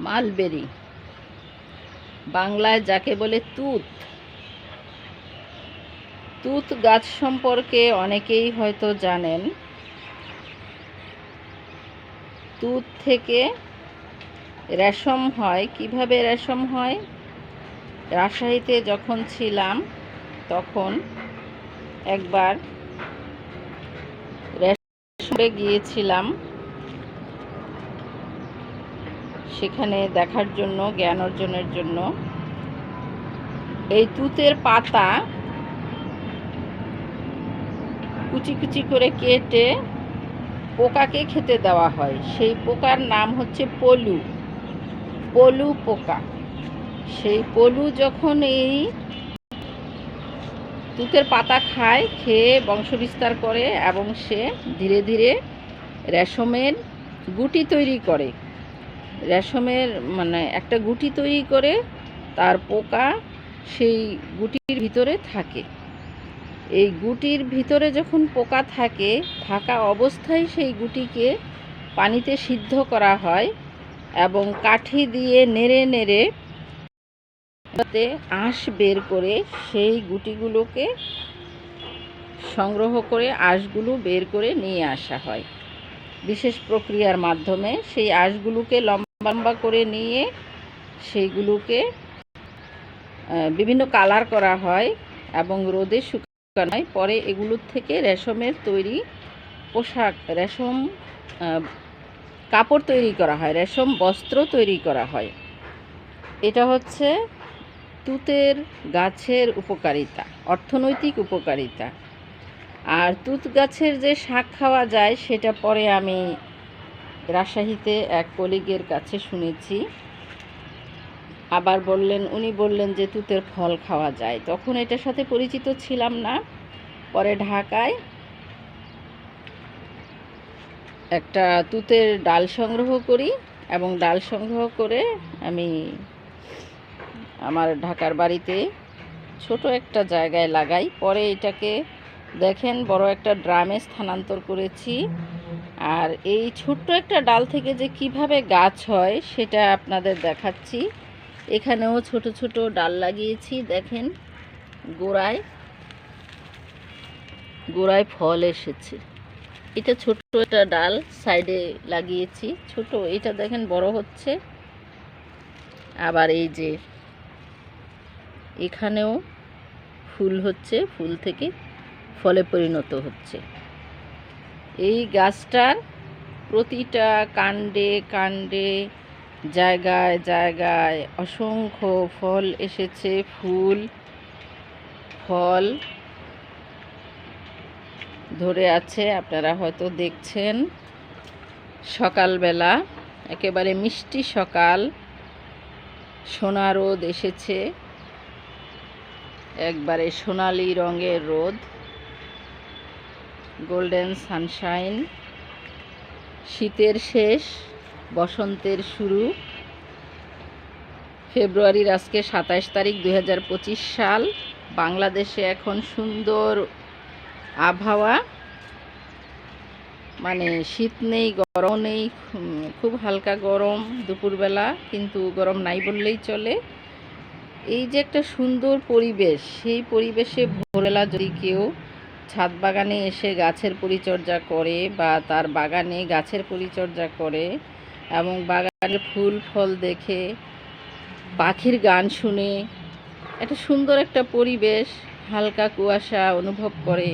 Mulberry, বাংলায় যাকে বলে তুত। তুত গাছ সম্পর্কে অনেকেই হয়তো জানেন। তুত থেকে রেশম হয়। কিভাবে রেশম হয়? রাজশাহীতে যখন ছিলাম তখন একবার রেশমে গিয়েছিলাম, সেখানে দেখার জন্য, জ্ঞান অর্জনের জন্য। এই তুতের পাতা কুচি কুচি করে কেটে পোকাকে খেতে দেওয়া হয়। সেই পোকার নাম হচ্ছে পলু, পলু পোকা। সেই পলু যখন এই তুতের পাতা খায়, খেয়ে বংশবিস্তার করে এবং সে ধীরে ধীরে রেশমের গুটি তৈরি করে। রেশমের একটা গুটি তৈরি করে, তার পোকা সেই গুটির ভিতরে থাকে। এই গুটির ভিতরে যখন পোকা থাকে, থাকা অবস্থায় সেই গুটিকে পানিতে সিদ্ধ করা হয় এবং কাঠি দিয়ে নেড়ে নেড়ে আঁশ বের করে সেই গুটিগুলোকে সংগ্রহ করে আঁশগুলো বের করে নিয়ে আসা হয় বিশেষ প্রক্রিয়ার মাধ্যমে। সেই আঁশগুলোকে লম্বা লম্বা করে নিয়ে সেইগুলোকে বিভিন্ন কালার করা হয় এবং রোদে শুকানো হয়। পরে এগুলোর থেকে রেশমের তৈরি পোশাক, রেশম কাপড় তৈরি করা হয়, রেশম বস্ত্র তৈরি করা হয়। এটা হচ্ছে তুতের গাছের উপকারিতা, অর্থনৈতিক উপকারিতা। আর তুত গাছের যে শাক খাওয়া যায় সেটা পরে আমি রাজশাহীতে এক কলিগের কাছে শুনেছি। আবার উনি বললেন যে তুতের ফল খাওয়া যায়। তখন এটার সাথে পরিচিত ছিলাম না। পরে ঢাকায় একটা তুতের ডাল সংগ্রহ করি এবং ডাল সংগ্রহ করে আমি আমার ঢাকার বাড়িতে ছোট একটা জায়গায় লাগাই। পরে এটাকে দেখেন বড় একটা ড্রামে স্থানান্তর করেছি। আর এই ছোট্ট একটা ডাল থেকে যে কিভাবে গাছ হয় সেটা আপনাদের দেখাচ্ছি। এখানেও ছোট ছোট ডাল লাগিয়েছি, দেখেন গোড়ায় গোড়ায় ফল এসেছে। এটা ছোট একটা ডাল সাইডে লাগিয়েছি, ছোট। এটা দেখেন বড় হচ্ছে। আবার এই যে এখানেও ফুল হচ্ছে, ফুল থেকে ফলে পরিণত হচ্ছে। এই গাছটার প্রতিটা কাণ্ডে কাণ্ডে, জায়গায় জায়গায় অসংখ্য ফল এসেছে, ফুল ফল ধরে আছে। আপনারা হয়তো দেখছেন। সকালবেলা একেবারে মিষ্টি সকাল, সোনা রোদ এসেছে, একবারে সোনালি রঙের রোদ, গোল্ডেন সানশাইন। শীতের শেষ, বসন্তের শুরু। ফেব্রুয়ারির আজকে 27 তারিখ 2025 সাল। বাংলাদেশে এখন সুন্দর আবহাওয়া, শীত নেই, গরম নেই, খুব হালকা গরম দুপুরবেলা, কিন্তু গরম নাই বললেই চলে। এই যে একটা সুন্দর পরিবেশ, সেই পরিবেশে ভোরবেলা যদি কেউ ছাদ বাগানে এসে গাছের পরিচর্যা করে বা তার বাগানে গাছের পরিচর্যা করে এবং বাগানের ফুল ফল দেখে, পাখির গান শুনে, একটা সুন্দর একটা পরিবেশ, হালকা কুয়াশা অনুভব করে,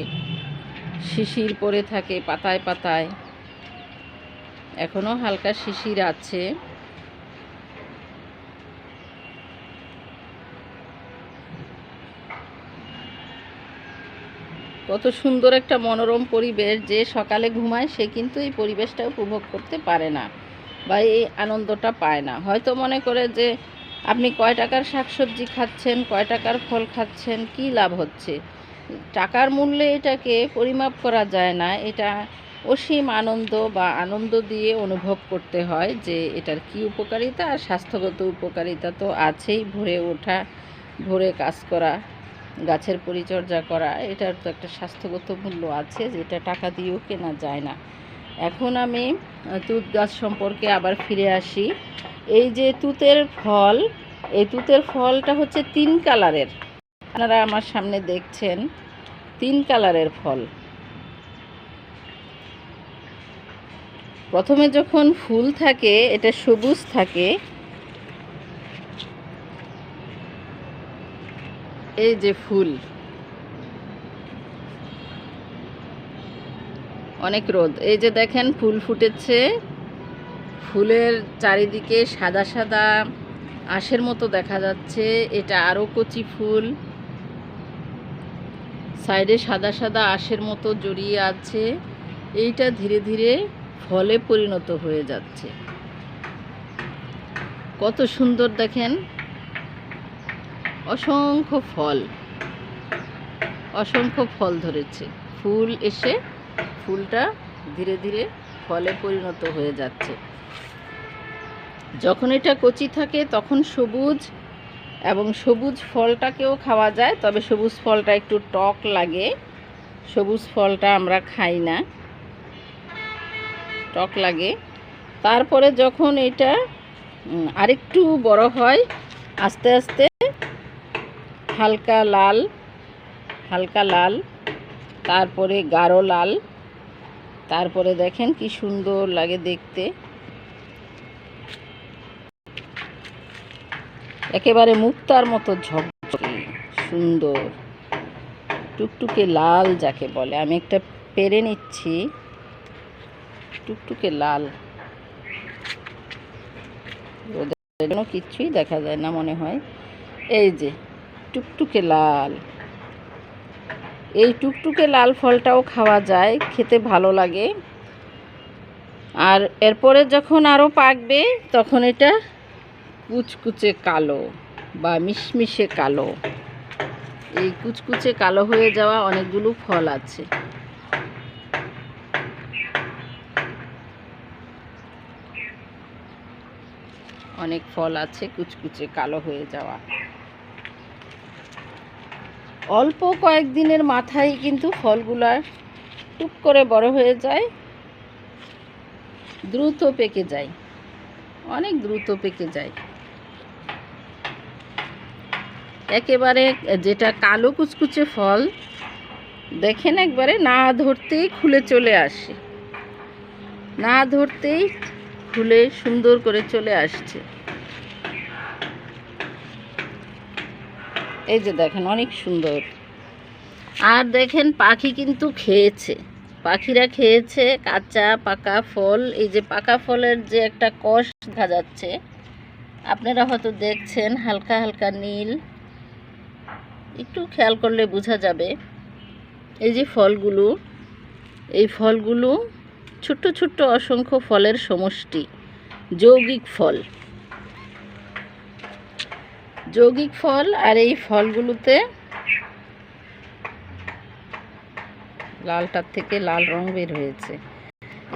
শিশির পড়ে থাকে পাতায় পাতায়, এখনো হালকা শিশির আছে। কত সুন্দর একটা মনোরম পরিবেশ। যে সকালে ঘুমায় সে কিন্তু এই পরিবেশটা উপভোগ করতে পারে না বা এই আনন্দটা পায় না। হয়তো মনে করে যে আপনি কয় টাকার শাকসবজি খাচ্ছেন, কয় টাকার ফল খাচ্ছেন, কি লাভ হচ্ছে। টাকার মূল্যে এটাকে পরিমাপ করা যায় না। এটা অসীম আনন্দ বা আনন্দ দিয়ে অনুভব করতে হয় যে এটার কি উপকারিতা। আর স্বাস্থ্যগত উপকারিতা তো আছেই। ভোরে ওঠা, ভোরে কাজ করা, গাছের পরিচর্যা করা, এটার তো একটা স্বাস্থ্যগত মূল্য আছে, যেটা টাকা দিয়েও কেনা যায় না। এখন আমি তুত গাছ সম্পর্কে আবার ফিরে আসি। এই যে তুতের ফল, এই তুতের ফলটা হচ্ছে 3 কালারের। আপনারা আমার সামনে দেখছেন 3 কালারের ফল। প্রথমে যখন ফুল থাকে এটা সবুজ থাকে, এই যে ফুল, অনেক রোদ, এই যে দেখেন ফুল ফুটেছে, ফুলের চারিদিকে সাদা সাদা আঁশের মতো দেখা যাচ্ছে। এটা আরও কচি ফুল, সাইডে সাদা সাদা আঁশের মতো জড়িয়ে আছে। এইটা ধীরে ধীরে ফলে পরিণত হয়ে যাচ্ছে। কত সুন্দর দেখেন, অসংখ্য ফল, অসংখ্য ফল ধরেছে। ফুল এসে ফুলটা ধীরে ধীরে ফলে পরিণত হয়ে যাচ্ছে। যখন এটা কচি থাকে তখন সবুজ, এবং সবুজ ফলটাকেও খাওয়া যায়, তবে সবুজ ফলটা একটু টক লাগে, সবুজ ফলটা আমরা খাই না, টক লাগে। তারপরে যখন এটা আরেকটু বড় হয়, আস্তে আস্তে হালকা লাল, হালকা লাল, তারপরে গাঢ় লাল, তারপরে দেখেন কি সুন্দর লাগে দেখতে, একেবারে মুক্তার মতো ঝকঝকে সুন্দর টুকটুকে লাল যাকে বলে। আমি একটা পেরে নিচ্ছি, টুকটুকে লাল, ওদের কিছুই দেখা যায় না মনে হয়। এই যে টুকটুকে লাল, এই টুকটুকে লাল ফলটাও খাওয়া যায়, খেতে ভালো লাগে। আর এরপরে যখন আরও পাকবে তখন এটা কুচকুচে কালো বা মিশমিশে কালো, এই কুচকুচে কালো হয়ে যাওয়া অনেকগুলো ফল আছে। অনেক ফল আছে কুচকুচে কালো হয়ে যাওয়া। অল্প কয়েকদিনের মাথায় কিন্তু ফলগুলা টুক করে বড় হয়ে যায়, দ্রুত পেকে যায়, অনেক দ্রুত পেকে যায়। একেবারে যেটা কালো কুচকুচে ফল দেখেন, একবারে না ধরতেই খুলে চলে আসে, না ধরতেই খুলে সুন্দর করে চলে আসছে। এই যে দেখেন অনেক সুন্দর। আর দেখেন পাখি কিন্তু খেয়েছে, পাখিরা খেয়েছে কাঁচা পাকা ফল। এই যে পাকা ফলের যে একটা কষ দেখা যাচ্ছে, আপনারা হয়তো দেখছেন, হালকা হালকা নীল, একটু খেয়াল করলে বোঝা যাবে। এই যে ফলগুলো, এই ফলগুলো ছোট্ট ছোট্ট অসংখ্য ফলের সমষ্টি, যৌগিক ফল, যৌগিক ফল। আর এই ফলগুলোতে লালটার থেকে লাল রং বের হয়েছে।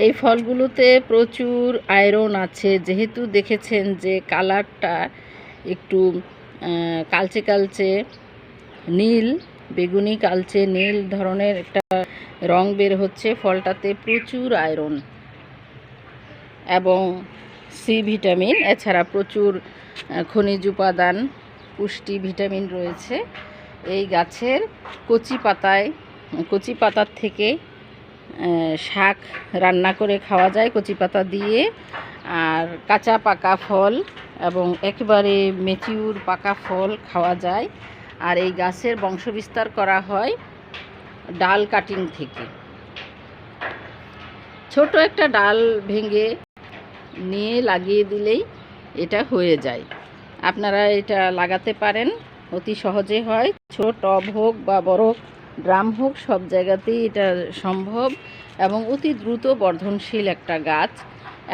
এই ফলগুলোতে প্রচুর আয়রন আছে, যেহেতু দেখেছেন যে কালারটা একটু কালচে কালচে নীল, বেগুনি কালচে নীল ধরনের একটা রং বের হচ্ছে। ফলটাতে প্রচুর আয়রন এবং সি ভিটামিন, এছাড়া প্রচুর খনিজ উপাদান, পুষ্টি ভিটামিন রয়েছে। এই গাছের কচি পাতার থেকে শাক রান্না করে খাওয়া যায় কচি পাতা দিয়ে, আর কাঁচা পাকা ফল এবং একেবারে মেচিউর পাকা ফল খাওয়া যায়। আর এই গাছের বংশবিস্তার করা হয় ডাল কাটিং থেকে। ছোট একটা ডাল ভেঙে নিয়ে লাগিয়ে দিলেই এটা হয়ে যায়। আপনারা এটা লাগাতে পারেন, অতি সহজে হয়। ছোট টব হোক বা বড় ড্রাম হোক, সব জায়গাতেই এটা সম্ভব এবং অতি দ্রুত বর্ধনশীল একটা গাছ।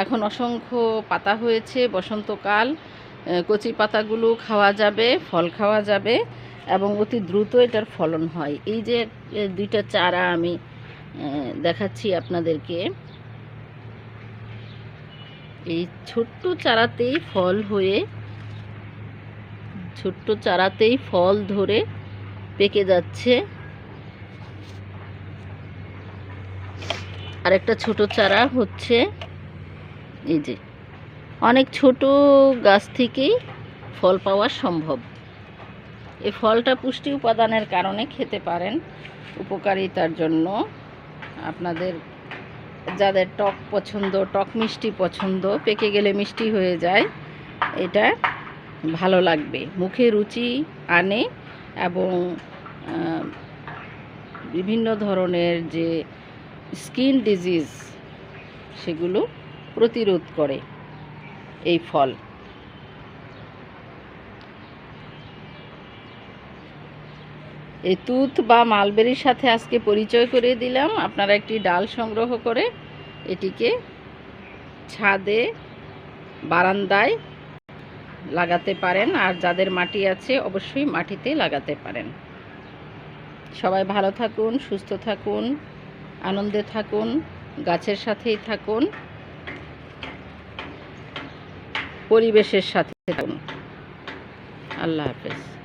এখন অসংখ্য পাতা হয়েছে, বসন্তকাল, কচি পাতাগুলো খাওয়া যাবে, ফল খাওয়া যাবে এবং অতি দ্রুত এটার ফলন হয়। এই যে দুইটা চারা আমি দেখাচ্ছি আপনাদেরকে, এই ছোট্ট চারাতেই ফল হয়ে, ছোট্ট চারাতেই ফল ধরে পেকে যাচ্ছে। আর একটা ছোট চারা হচ্ছে, এই যে অনেক ছোট গাছ থেকেই ফল পাওয়া সম্ভব। এই ফলটা পুষ্টি উপাদানের কারণে খেতে পারেন, উপকারিতার জন্য। আপনাদের যাদের টক পছন্দ, টক মিষ্টি পছন্দ, পেকে গেলে মিষ্টি হয়ে যায়, এটা ভালো লাগবে, মুখে রুচি আনে এবং বিভিন্ন ধরনের যে স্কিন ডিজিজ সেগুলো প্রতিরোধ করে এই ফল। এই তুত বা মালবেরির সাথে আজকে পরিচয় করে দিলাম। আপনারা একটি ডাল সংগ্রহ করে এটিকে ছাদে, বারান্দায় লাগাতে পারেন, আর যাদের মাটি আছে অবশ্যই মাটিতে লাগাতে পারেন। সবাই ভালো থাকুন, সুস্থ থাকুন, আনন্দে থাকুন, গাছের সাথেই থাকুন, পরিবেশের সাথে থাকুন। আল্লাহ হাফেজ।